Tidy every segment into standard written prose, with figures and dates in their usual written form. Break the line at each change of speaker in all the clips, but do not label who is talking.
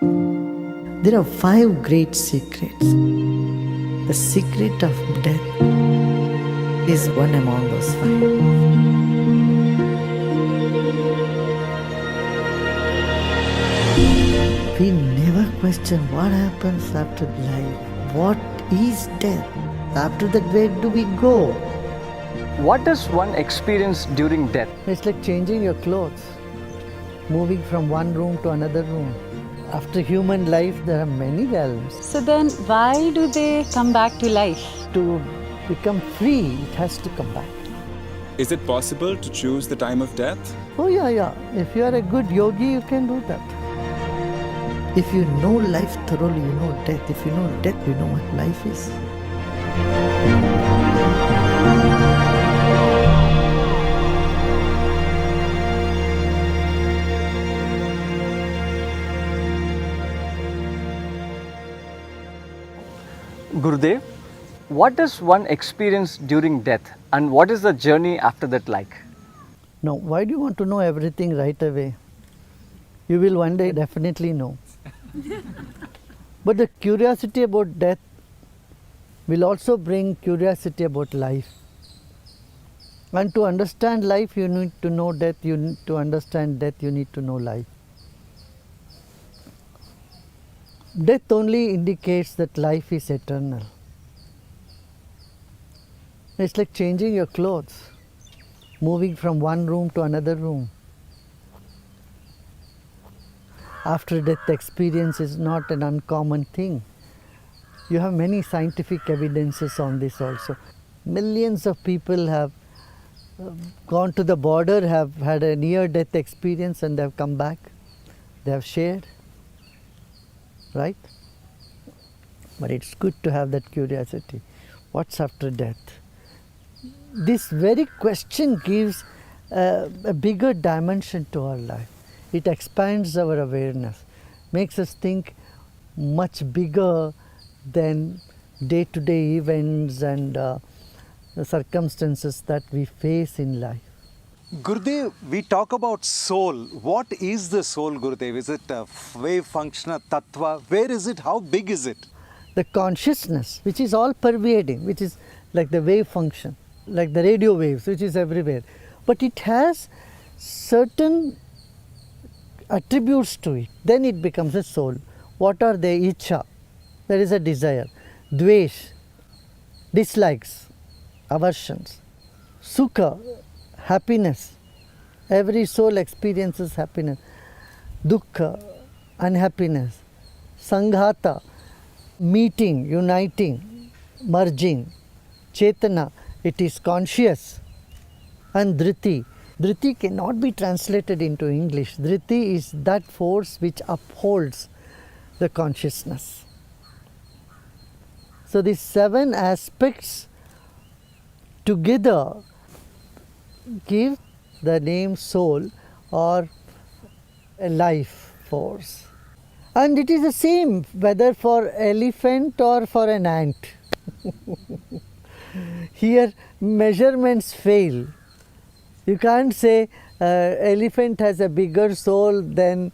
There are 5 great secrets. The secret of death is one among those 5. We never question what happens after life. What is death? After that, where do we go?
What does one experience during death?
It's like changing your clothes, moving from one room to another room. After human life, there are many realms.
So then, why do they come back to life?
To become free, it has to come back.
Is it possible to choose the time of death?
Oh, yeah. If you are a good yogi, you can do that. If you know life thoroughly, you know death. If you know death, you know what life is.
Gurudev, what does one experience during death and what is the journey after that like?
Now, why do you want to know everything right away? You will one day definitely know. But the curiosity about death will also bring curiosity about life. And to understand life, you need to know death. To understand death, you need to know life. Death only indicates that life is eternal. It's like changing your clothes, moving from one room to another room. After death experience is not an uncommon thing. You have many scientific evidences on this also. Millions of people have gone to the border, have had a near-death experience and they have come back. They have shared, right? But it's good to have that curiosity. What's after death? This very question gives a bigger dimension to our life. It expands our awareness, makes us think much bigger than day-to-day events and the circumstances that we face in life.
Gurudev, we talk about soul. What is the soul, Gurudev? Is it a wave function, a tattva? Where is it? How big is it?
The consciousness, which is all pervading, which is like the wave function, like the radio waves, which is everywhere. But it has certain attributes to it. Then it becomes a soul. What are they? Icha, there is a desire. Dvesh, dislikes, aversions. Sukha, happiness. Every soul experiences happiness. Dukkha, unhappiness. Sanghata, meeting, uniting, merging. Chetana, it is conscious. And Dhriti. Dhriti cannot be translated into English. Dhriti is that force which upholds the consciousness. So these 7 aspects together give the name soul or a life force. And it is the same whether for elephant or for an ant. Here measurements fail. You can't say elephant has a bigger soul than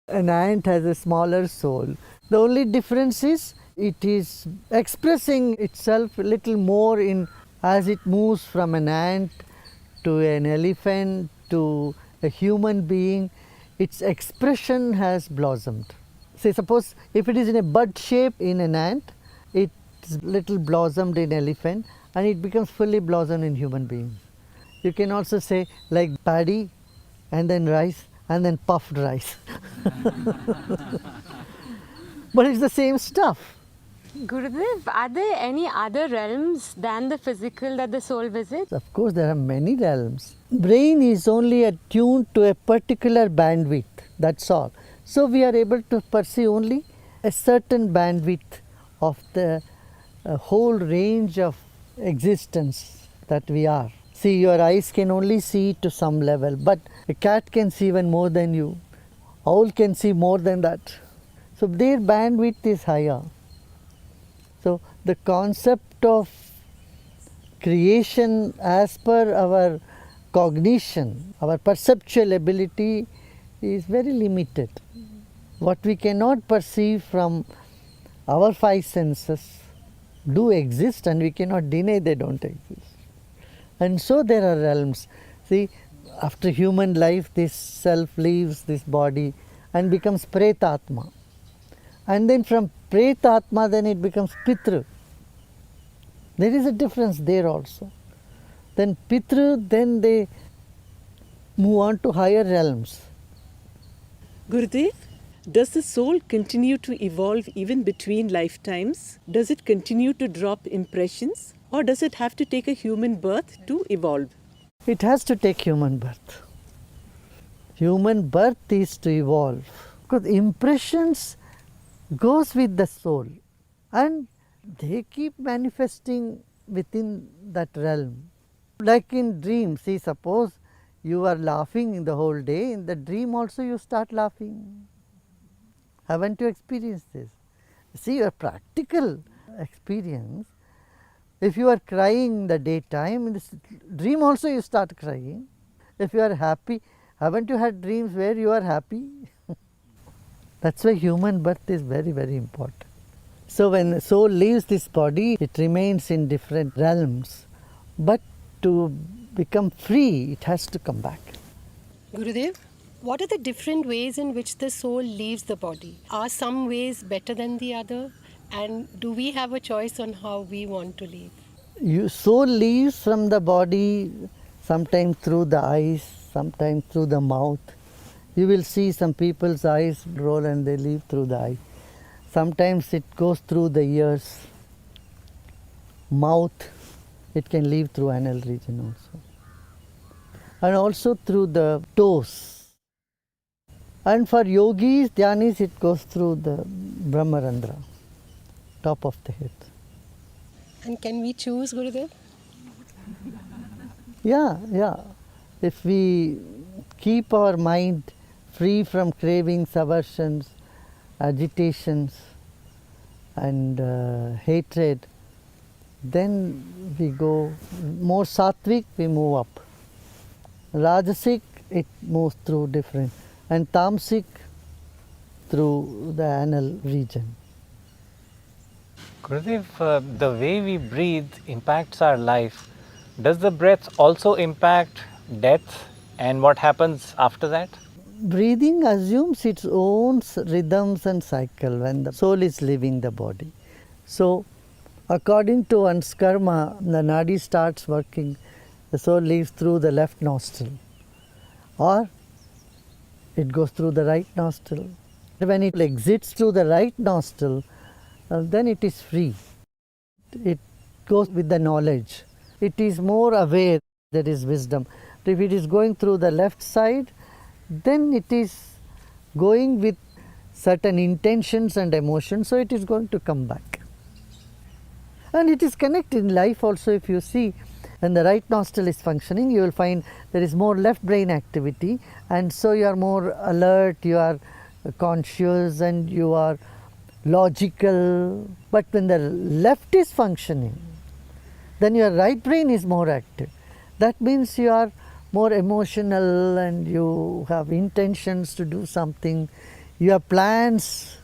an ant has a smaller soul. The only difference is it is expressing itself a little more in as it moves from an ant to an elephant to a human being. Its expression has blossomed. Say suppose if it is in a bud shape in an ant, it's little blossomed in elephant and it becomes fully blossomed in human being. You can also say like paddy and then rice and then puffed rice. But it's the same stuff.
Gurudev, are there any other realms than the physical that the soul visits?
Of course, there are many realms. Brain is only attuned to a particular bandwidth, that's all. So we are able to perceive only a certain bandwidth of the whole range of existence that we are. See, your eyes can only see to some level, but a cat can see even more than you. Owl can see more than that. So their bandwidth is higher. So the concept of creation as per our cognition, our perceptual ability is very limited. What we cannot perceive from our five senses do exist, and we cannot deny they don't exist. And so there are realms. See, after human life, this self leaves this body and becomes Pretatma. And then from Pretatma, then it becomes Pitru. There is a difference there also. Then Pitru, then they move on to higher realms.
Gurudev, does the soul continue to evolve even between lifetimes? Does it continue to drop impressions? Or does it have to take a human birth to evolve?
It has to take human birth. Human birth is to evolve. Because impressions goes with the soul. And they keep manifesting within that realm. Like in dreams, see, suppose you are laughing in the whole day, in the dream also you start laughing. Haven't you experienced this? See, your practical experience, if you are crying in the daytime, in this dream also you start crying. If you are happy, haven't you had dreams where you are happy? That's why human birth is very, very important. So when the soul leaves this body, it remains in different realms. But to become free, it has to come back.
Gurudev, what are the different ways in which the soul leaves the body? Are some ways better than the other? And do we have a choice on how we want to leave?
Soul leaves from the body sometimes through the eyes, sometimes through the mouth. You will see some people's eyes roll and they leave through the eye. Sometimes it goes through the ears, mouth. It can leave through anal region also. And also through the toes. And for yogis, dhyanis, it goes through the Brahmarandra, top of the head.
And can we choose, Gurudev?
Yeah. If we keep our mind free from cravings, aversions, agitations and hatred, then we go more sattvic, we move up. Rajasic, it moves through different, and tamasic through the anal region.
Gurudev, the way we breathe impacts our life. Does the breath also impact death and what happens after that?
Breathing assumes its own rhythms and cycle when the soul is leaving the body. So, according to one's karma, the nadi starts working, the soul leaves through the left nostril, or it goes through the right nostril. When it exits through the right nostril, then it is free. It goes with the knowledge. It is more aware, there is wisdom. If it is going through the left side, then it is going with certain intentions and emotions, so it is going to come back. And it is connected in life also. If you see, when the right nostril is functioning, you will find there is more left brain activity, and so you are more alert, you are conscious and you are logical. But when the left is functioning, then your right brain is more active. That means you are more emotional and you have intentions to do something, you have plans.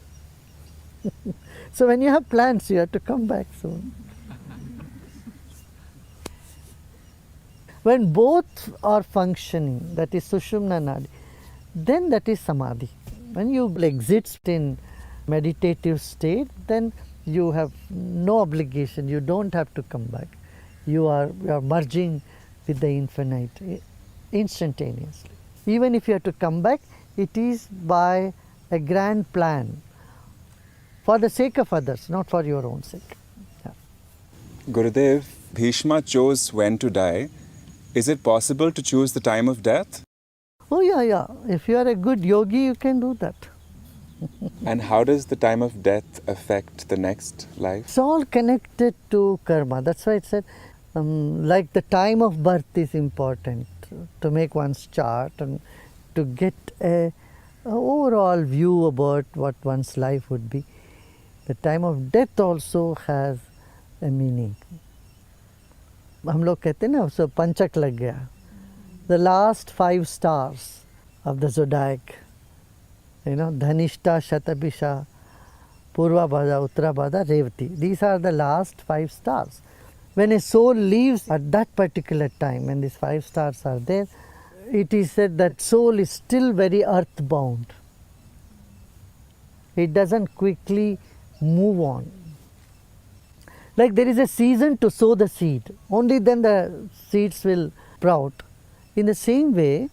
So when you have plans, you have to come back soon. When both are functioning, that is Sushumna Nadi, then that is Samadhi. When you exit in meditative state, then you have no obligation, you don't have to come back. You are merging with the infinite instantaneously. Even if you have to come back, it is by a grand plan for the sake of others, not for your own sake. Yeah.
Gurudev, Bhishma chose when to die. Is it possible to choose the time of death?
Oh yeah. If you are a good yogi, you can do that.
And how does the time of death affect the next life?
It's all connected to karma. That's why it said, like the time of birth is important to make one's chart and to get a overall view about what one's life would be. The time of death also has a meaning. हम लोग कहते हैं ना, so पंचक लग गया. The last 5 stars of the zodiac Dhanishta, Shatabisha, Purvabhada, Uttarabhada, Revati. These are the last 5 stars. When a soul leaves at that particular time, when these 5 stars are there, it is said that soul is still very earthbound. It doesn't quickly move on. Like there is a season to sow the seed, only then the seeds will sprout. In the same way,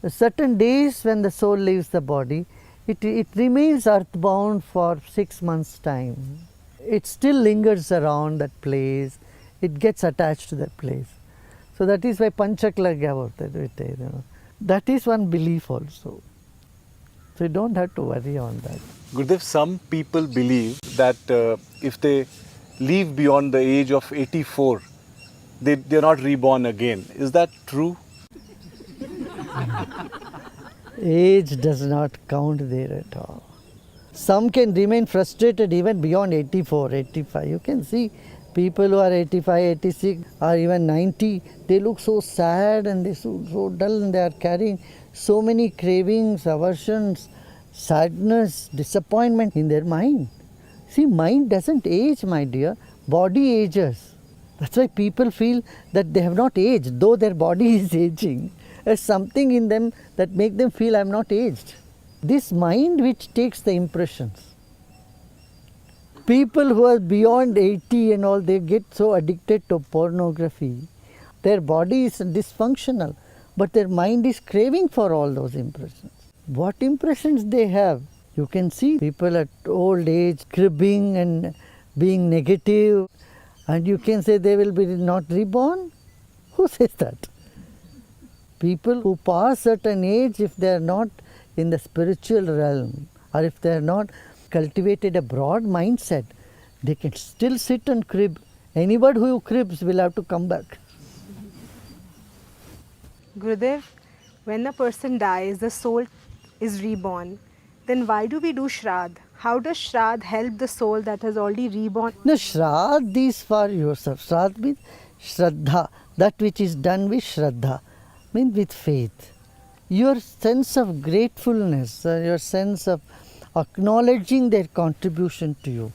certain days when the soul leaves the body, it remains earthbound for 6 months' time. It still lingers around that place, it gets attached to that place. So that is why Panchaklagya Vartate. That is one belief also. So you don't have to worry on that.
Gurudev, some people believe that if they live beyond the age of 84, they're not reborn again. Is that true?
Age does not count there at all. Some can remain frustrated even beyond 84, 85. You can see people who are 85, 86 or even 90, they look so sad and they so dull and they are carrying so many cravings, aversions, sadness, disappointment in their mind. See, mind doesn't age, my dear. Body ages. That's why people feel that they have not aged, though their body is aging. There's something in them that makes them feel I'm not aged. This mind which takes the impressions. People who are beyond 80 and all, they get so addicted to pornography. Their body is dysfunctional, but their mind is craving for all those impressions. What impressions they have? You can see people at old age cribbing and being negative, and you can say they will be not reborn. Who says that? People who pass certain age, if they are not in the spiritual realm, or if they are not cultivated a broad mindset, they can still sit and crib. Anybody who cribs will have to come back.
Gurudev, when a person dies, the soul is reborn. Then why do we do Shraddh? How does Shraddh help the soul that has already reborn?
No, Shraddh is for yourself. Shraddh means Shraddha, that which is done with Shraddha, means with faith. Your sense of gratefulness, your sense of acknowledging their contribution to you,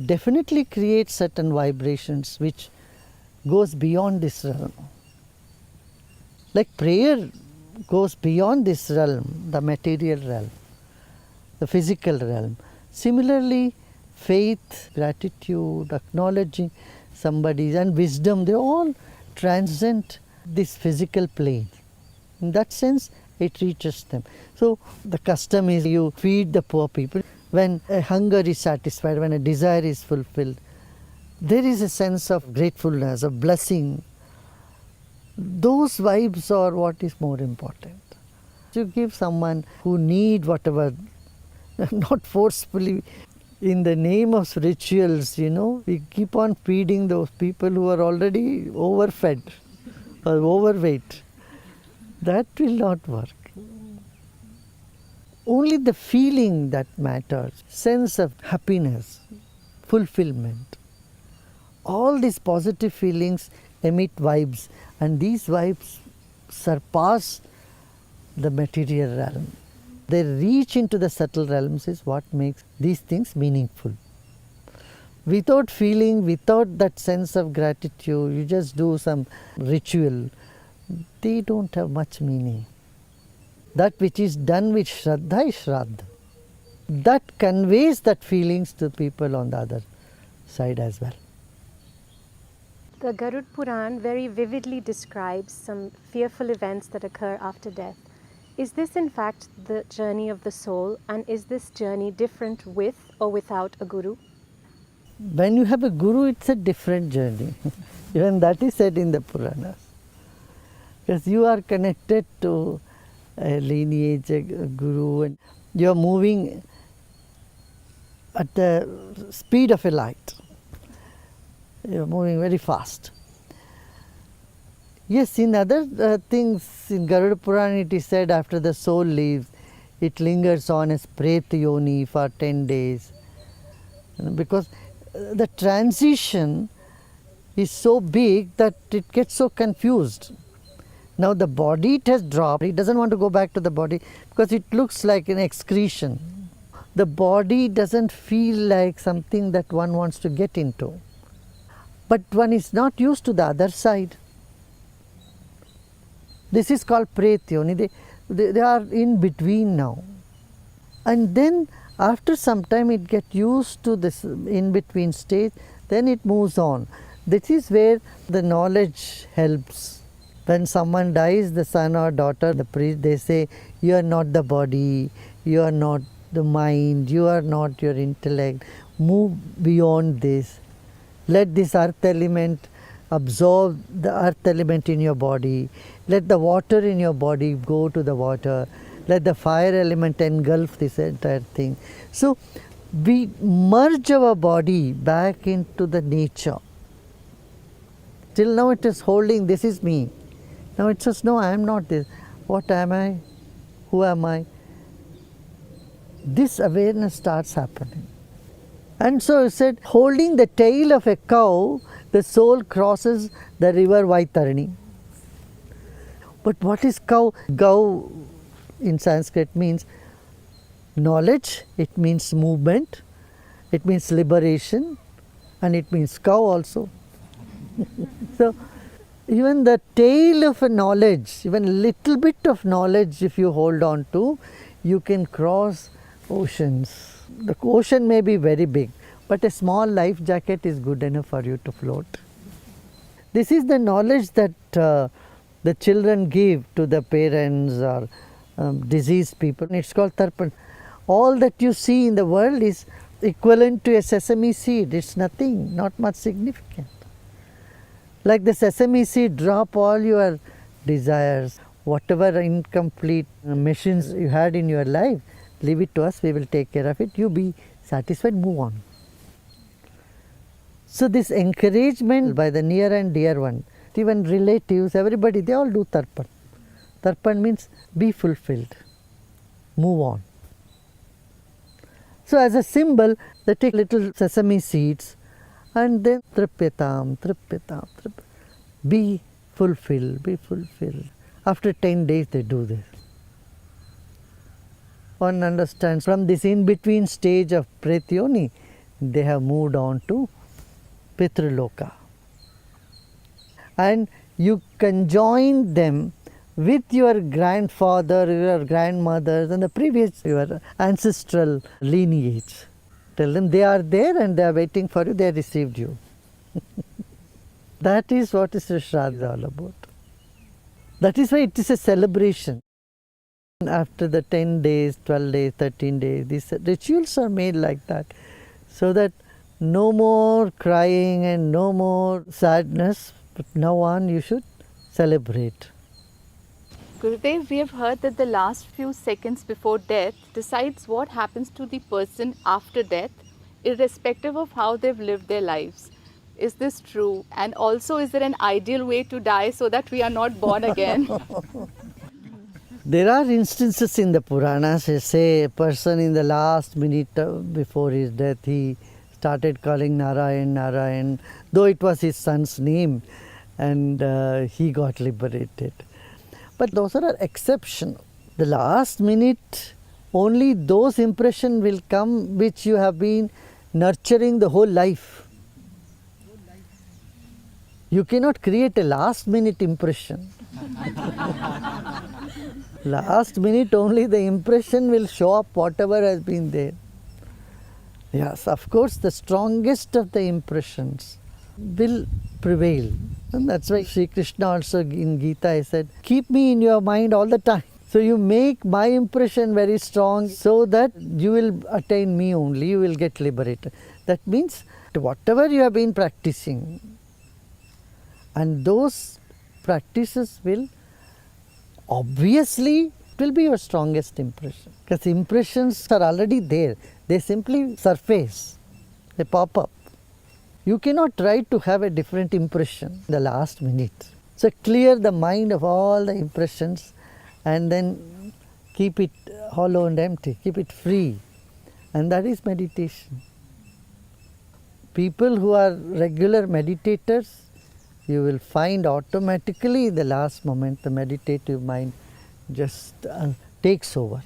definitely creates certain vibrations which goes beyond this realm. Like prayer goes beyond this realm, the material realm, the physical realm. Similarly, faith, gratitude, acknowledging somebody, and wisdom, they all transcend this physical plane. In that sense, it reaches them. So the custom is you feed the poor people. When a hunger is satisfied, when a desire is fulfilled, there is a sense of gratefulness, of blessing. Those vibes are what is more important. You give someone who need whatever, not forcefully, in the name of rituals, we keep on feeding those people who are already overfed or overweight. That will not work. Only the feeling that matters, sense of happiness, fulfillment. All these positive feelings emit vibes, and these vibes surpass the material realm. They reach into the subtle realms is what makes these things meaningful. Without feeling, without that sense of gratitude, you just do some ritual, they don't have much meaning. That which is done with Shraddha is Shraddha. That conveys that feelings to people on the other side as well.
The Garud Puran very vividly describes some fearful events that occur after death. Is this in fact the journey of the soul, and is this journey different with or without a guru?
When you have a guru, it's a different journey. Even that is said in the Puranas. Because you are connected to a lineage, a guru, and you are moving at the speed of a light. You are moving very fast. Yes, in other things, in Garuda Puran it is said after the soul leaves, it lingers on as Preta Yoni for 10 days. Because the transition is so big that it gets so confused. Now the body, it has dropped. It doesn't want to go back to the body because it looks like an excretion. The body doesn't feel like something that one wants to get into. But one is not used to the other side. This is called Pretyoni. They are in between now. And then after some time it gets used to this in between stage, then it moves on. This is where the knowledge helps. When someone dies, the son or daughter, the priest, they say, you are not the body, you are not the mind, you are not your intellect. Move beyond this. Let this earth element absorb the earth element in your body. Let the water in your body go to the water. Let the fire element engulf this entire thing. So we merge our body back into the nature. Till now it is holding, this is me. Now it says, no, I am not this. What am I? Who am I? This awareness starts happening. And so it said, holding the tail of a cow, the soul crosses the river Vaitarani. But what is cow? Gau in Sanskrit means knowledge, it means movement, it means liberation, and it means cow also. So even the tail of a knowledge, even a little bit of knowledge if you hold on to, you can cross oceans. The ocean may be very big, but a small life jacket is good enough for you to float. This is the knowledge that the children give to the parents or diseased people. It's called tarpan. All that you see in the world is equivalent to a sesame seed. It's nothing, not much significant. Like the sesame seed, drop all your desires, whatever incomplete machines you had in your life, leave it to us, we will take care of it. You be satisfied, move on. So this encouragement by the near and dear one, even relatives, everybody, they all do tarpan. Tarpan means be fulfilled, move on. So as a symbol, they take little sesame seeds and then tripyatam, tripyatam, be fulfilled, be fulfilled. After 10 days they do this. One understands from this in-between stage of Pretyoni, they have moved on to Pitraloka. And you conjoin them with your grandfather, your grandmothers and the previous, your ancestral lineage. Tell them they are there and they are waiting for you, they received you. That is what is Shraddha all about. That is why it is a celebration. After the 10 days, 12 days, 13 days, these rituals are made like that, so that no more crying and no more sadness, but now on you should celebrate.
Gurudev, we have heard that the last few seconds before death decides what happens to the person after death, irrespective of how they've lived their lives. Is this true? And also, is there an ideal way to die so that we are not born again?
There are instances in the Puranas, say a person in the last minute before his death, he started calling Narayan, Narayan, though it was his son's name, and he got liberated. But those are exceptions. The last minute, only those impressions will come which you have been nurturing the whole life. You cannot create a last minute impression. Last minute only the impression will show up whatever has been there. Yes, of course the strongest of the impressions will prevail. And that's why Sri Krishna also in Gita he said, keep me in your mind all the time. So you make my impression very strong so that you will attain me only, you will get liberated. That means whatever you have been practicing, and those practices will obviously will be your strongest impression. Because impressions are already there, they simply surface, they pop up. You cannot try to have a different impression in the last minute. So clear the mind of all the impressions and then keep it hollow and empty, keep it free. And that is meditation. People who are regular meditators, you will find automatically the last moment the meditative mind just takes over.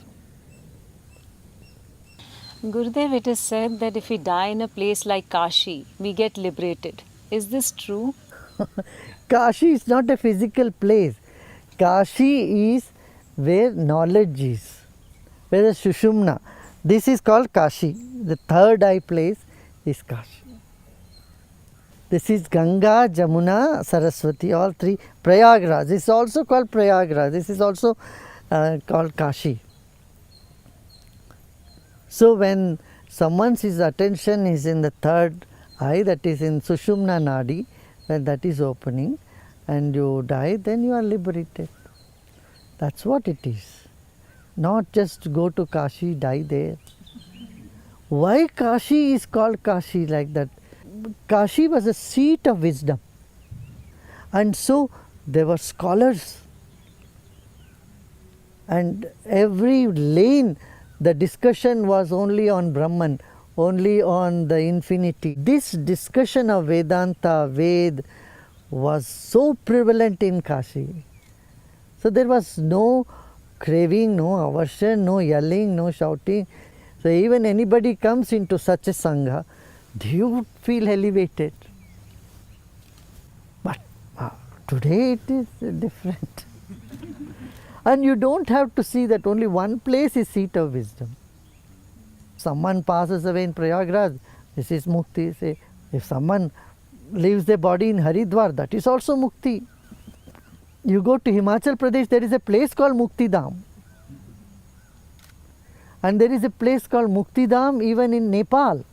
Gurudev, it is said that if we die in a place like Kashi, we get liberated. Is this true?
Kashi is not a physical place. Kashi is where knowledge is, where the Sushumna. This is called Kashi. The third eye place is Kashi. This is Ganga, Jamuna, Saraswati, all three. Prayagraj. This is also called Prayagraj. This is also called Kashi. So when someone's attention is in the third eye, that is in Sushumna Nadi, when that is opening and you die, then you are liberated. That's what it is. Not just go to Kashi, die there. Why Kashi is called Kashi like that? Kashi was a seat of wisdom. And so there were scholars. And every lane, the discussion was only on Brahman, only on the infinity. This discussion of Vedanta, Ved, was so prevalent in Kashi. So there was no craving, no aversion, no yelling, no shouting. So even anybody comes into such a Sangha, you would feel elevated. But today it is different. And you don't have to see that only one place is seat of wisdom. Someone passes away in Prayagraj, this is Mukti. Say, if someone leaves their body in Haridwar, that is also Mukti. You go to Himachal Pradesh, there is a place called Mukti Dham. And there is a place called Mukti Dham even in Nepal.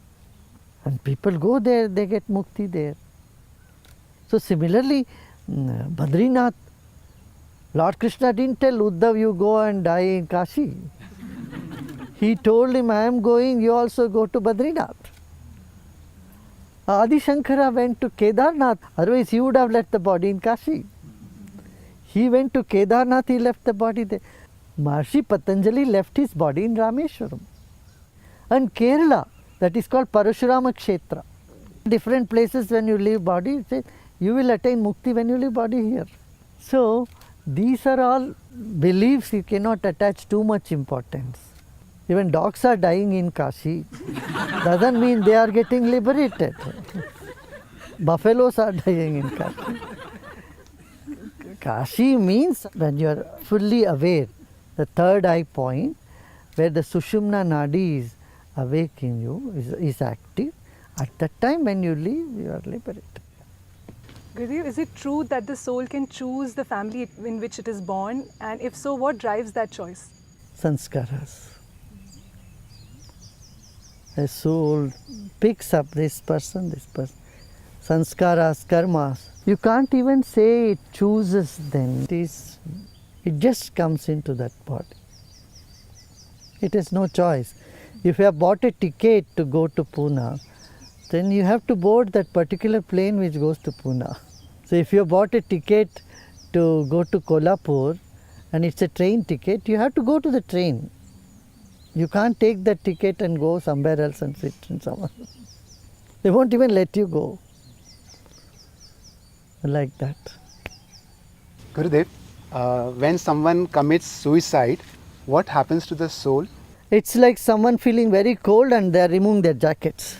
And people go there, they get Mukti there. So similarly, Badrinath, Lord Krishna didn't tell Uddhav, you go and die in Kashi. He told him, I am going, you also go to Badrinath. Adi Shankara went to Kedarnath, otherwise he would have left the body in Kashi. He went to Kedarnath, he left the body there. Maharishi Patanjali left his body in Rameshwaram. And Kerala, that is called Parashurama Kshetra. Different places when you leave body, you will attain mukti when you leave body here. So, these are all beliefs, you cannot attach too much importance. Even dogs are dying in Kashi. Doesn't mean they are getting liberated. Buffaloes are dying in Kashi. Kashi means when you are fully aware, the third eye point, where the Sushumna Nadi is awake in you, is active. At that time when you leave, you are liberated.
Gurudev, is it true that the soul can choose the family in which it is born? And if so, what drives that choice?
Sanskaras. The soul picks up this person. Sanskaras, karmas. You can't even say it chooses them. It just comes into that body. It has no choice. If you have bought a ticket to go to Pune, then you have to board that particular plane which goes to Pune. So if you have bought a ticket to go to Kolhapur and it's a train ticket, you have to go to the train. You can't take that ticket and go somewhere else and sit in someone. They won't even let you go. Like that.
Gurudev, when someone commits suicide, what happens to the soul?
It's like someone feeling very cold and they are removing their jackets.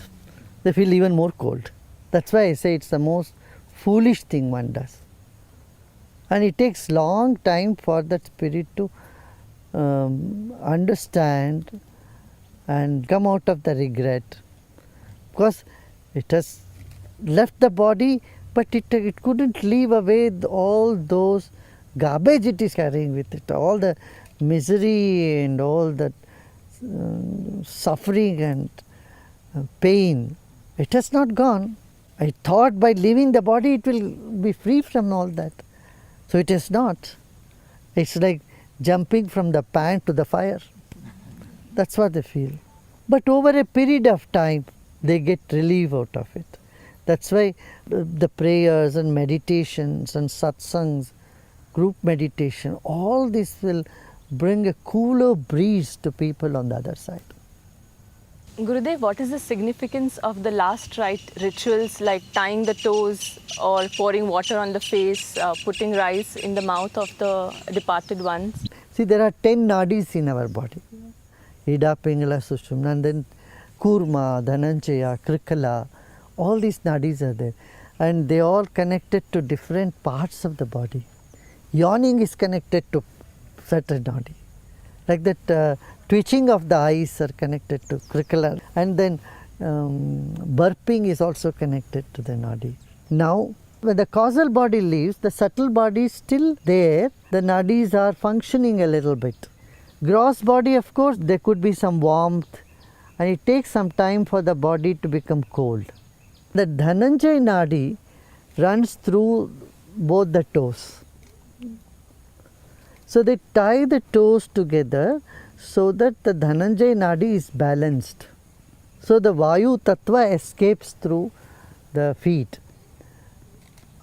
They feel even more cold. That's why I say it's the most foolish thing one does. And it takes long time for that spirit to understand and come out of the regret. Because it has left the body, but it couldn't leave away all those garbage it is carrying with it, all the misery and all the suffering and pain. It has not gone. I thought by leaving the body it will be free from all that. So it is not. It's like jumping from the pan to the fire. That's what they feel. But over a period of time, they get relief out of it. That's why the prayers and meditations and satsangs, group meditation, all this will bring a cooler breeze to people on the other side.
Gurudev, what is the significance of the last rite rituals like tying the toes or pouring water on the face, putting rice in the mouth of the departed ones?
See, there are 10 nadis in our body. Ida, Pingala, Sushumna, and then Kurma, Dhananjaya, Krikala, all these nadis are there. And they all connected to different parts of the body. Yawning is connected to certain nadi. Like that twitching of the eyes are connected to Krikala. And then burping is also connected to the nadi. Now, when the causal body leaves, the subtle body is still there. The nadis are functioning a little bit. Gross body, of course, there could be some warmth, and it takes some time for the body to become cold. The Dhananjay nadi runs through both the toes. So they tie the toes together so that the Dhananjay nadi is balanced. So the Vayu Tattva escapes through the feet.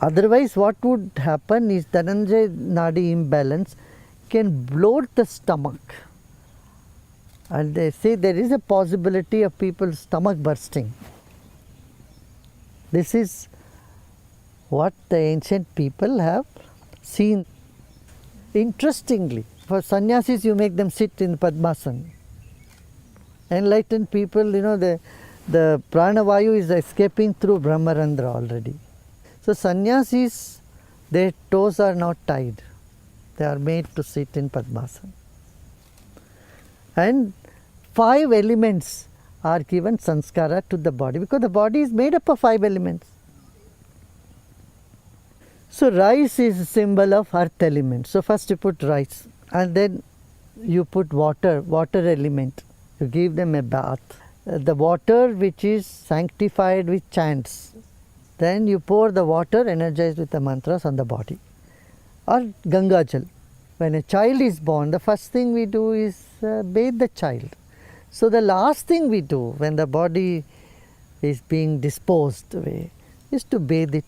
Otherwise, what would happen is Dhananjay nadi imbalance can bloat the stomach. And they say there is a possibility of people's stomach bursting. This is what the ancient people have seen. Interestingly, for sannyasis you make them sit in Padmasana. Enlightened people, you know, the pranavayu is escaping through Brahmarandra already. So sannyasis, their toes are not tied. They are made to sit in Padmasana. And 5 elements are given sanskara to the body, because the body is made up of 5 elements. So rice is a symbol of earth element. So first you put rice, and then you put water element. You give them a bath. The water which is sanctified with chants. Then you pour the water energized with the mantras on the body. Or Ganga Jal. When a child is born, the first thing we do is bathe the child. So the last thing we do when the body is being disposed away is to bathe it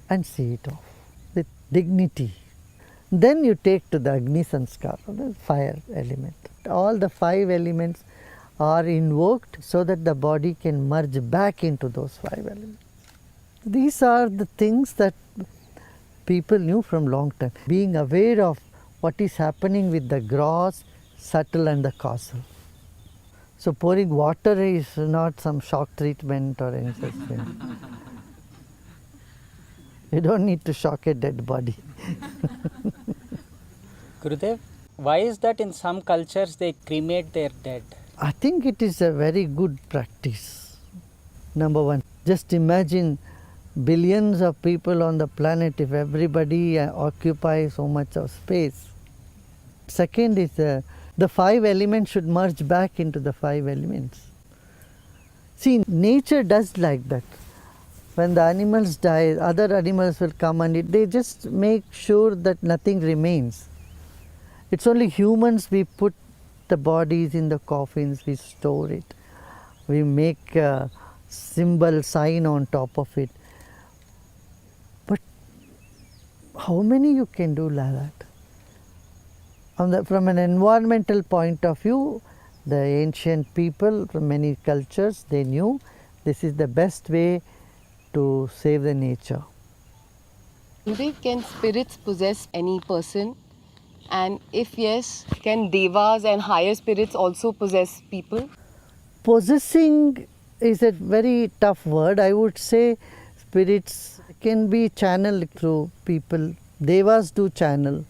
and see it off with dignity. Then you take to the Agni Sanskar, the fire element. All the 5 elements are invoked so that the body can merge back into those 5 elements. These are the things that people knew from long time. Being aware of what is happening with the gross, subtle and the causal. So pouring water is not some shock treatment or any such thing. You don't need to shock a dead body.
Gurudev, why is that in some cultures they cremate their dead?
I think it is a very good practice. Number one, just imagine billions of people on the planet if everybody occupies so much of space. Second is the 5 elements should merge back into the 5 elements. See, nature does like that. When the animals die, other animals will come and they just make sure that nothing remains. It's only humans, we put the bodies in the coffins, we store it. We make a symbol, sign on top of it. But how many you can do like that? From an environmental point of view, the ancient people from many cultures, they knew this is the best way to save the nature.
Can spirits possess any person? And if yes, can devas and higher spirits also possess people?
Possessing is a very tough word. I would say spirits can be channeled through people. Devas do channel.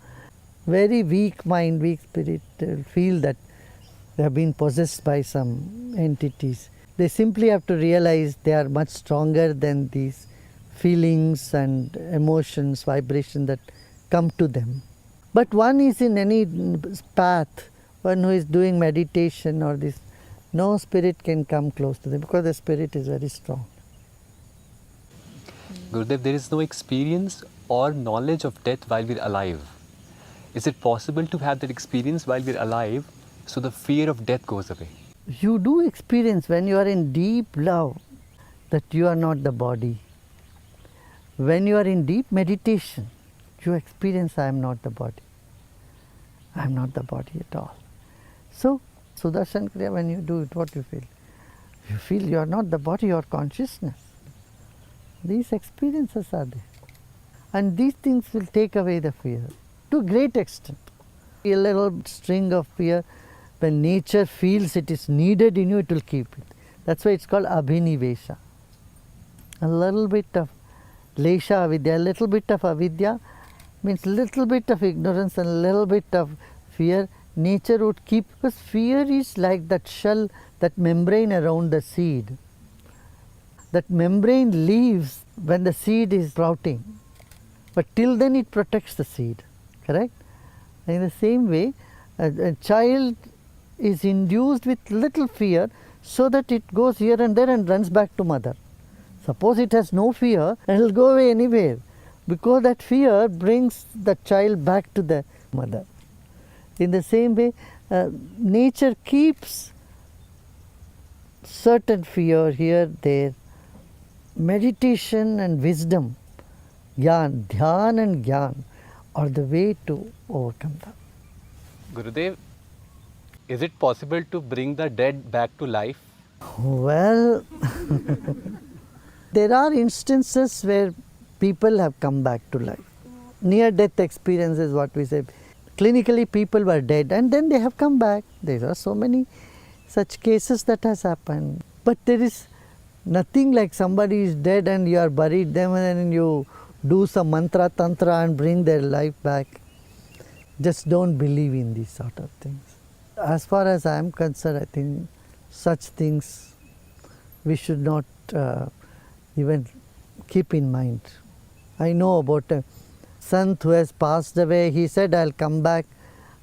Very weak mind, weak spirit feel that they have been possessed by some entities. They simply have to realize they are much stronger than these feelings and emotions, vibrations that come to them. But one is in any path, one who is doing meditation or this, no spirit can come close to them because the spirit is very strong.
Gurudev, there is no experience or knowledge of death while we're alive. Is it possible to have that experience while we're alive so the fear of death goes away?
You do experience when you are in deep love that you are not the body. When you are in deep meditation, you experience I am not the body. I am not the body at all. So, Sudarshan Kriya, when you do it, what you feel? You feel you are not the body or consciousness. These experiences are there. And these things will take away the fear to a great extent. A little string of fear, when nature feels it is needed in you, it will keep it. That's why it's called abhinivesha. A little bit of lesha avidya, a little bit of avidya means little bit of ignorance and a little bit of fear. Nature would keep, because fear is like that shell, that membrane around the seed. That membrane leaves when the seed is sprouting, but till then it protects the seed, correct? In the same way, a child is induced with little fear so that it goes here and there and runs back to mother. Suppose it has no fear and it will go away anywhere, because that fear brings the child back to the mother. In the same way, nature keeps certain fear here, there. Meditation and wisdom, dhyan and gyan are the way to overcome them.
Gurudev, is it possible to bring the dead back to life?
Well, there are instances where people have come back to life. Near-death experience is what we say. Clinically, people were dead and then they have come back. There are so many such cases that has happened. But there is nothing like somebody is dead and you are buried them and then you do some mantra, tantra and bring their life back. Just don't believe in these sort of things. As far as I am concerned, I think such things we should not even keep in mind. I know about a sant who has passed away. He said, I'll come back,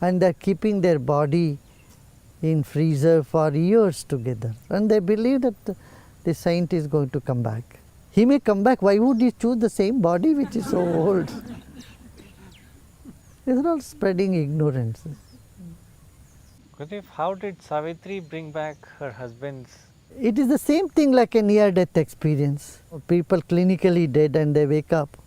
and they're keeping their body in freezer for years together. And they believe that the saint is going to come back. He may come back. Why would he choose the same body which is so old? These are all spreading ignorance.
Gurudev, how did Savitri bring back her husband's?
It is the same thing like a near-death experience. People clinically dead and they wake up,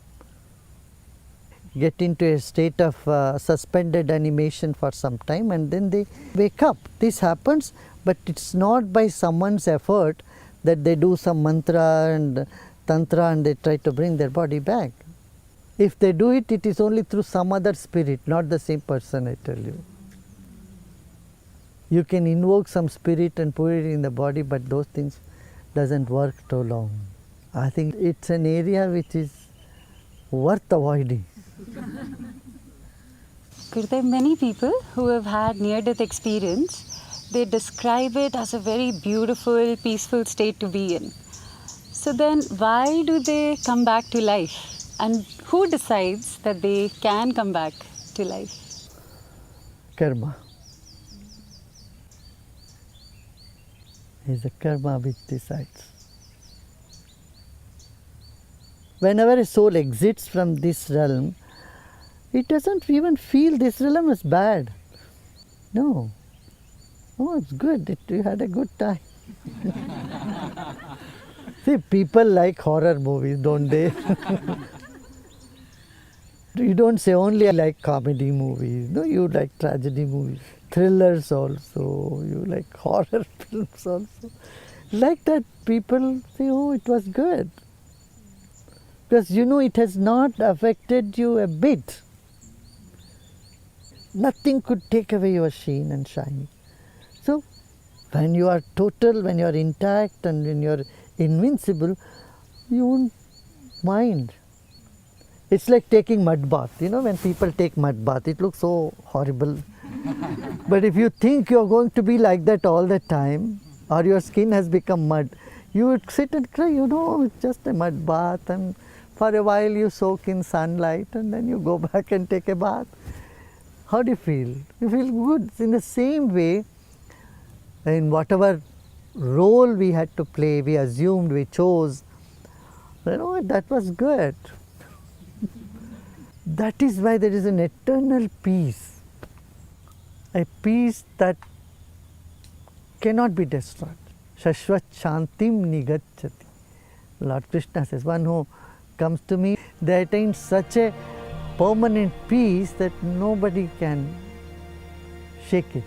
get into a state of suspended animation for some time and then they wake up. This happens, but it's not by someone's effort that they do some mantra and tantra and they try to bring their body back. If they do it, it is only through some other spirit, not the same person, I tell you. You can invoke some spirit and put it in the body, but those things doesn't work too long. I think it's an area which is worth avoiding.
Gurudev, many people who have had near-death experience, they describe it as a very beautiful, peaceful state to be in. So then why do they come back to life? And who decides that they can come back to life?
Karma. It's the karma which decides. Whenever a soul exits from this realm, it doesn't even feel this realm is bad. No. Oh, it's good. You had a good time. See, people like horror movies, don't they? You don't say only I like comedy movies. No, you like tragedy movies, thrillers also, you like horror films also. Like that, people say, oh, it was good. Because you know it has not affected you a bit. Nothing could take away your sheen and shine. So, when you are total, when you are intact and when you are invincible, you won't mind. It's like taking mud bath. You know, when people take mud bath, it looks so horrible. But if you think you're going to be like that all the time, or your skin has become mud, you would sit and cry, you know, it's just a mud bath, and for a while you soak in sunlight and then you go back and take a bath. How do you feel? You feel good. In the same way, in whatever role we had to play, we assumed, we chose, you know, that was good. That is why there is an eternal peace, a peace that cannot be destroyed. Shashvat shantim nigacchati. Lord Krishna says, one who comes to me, they attain such a permanent peace that nobody can shake it.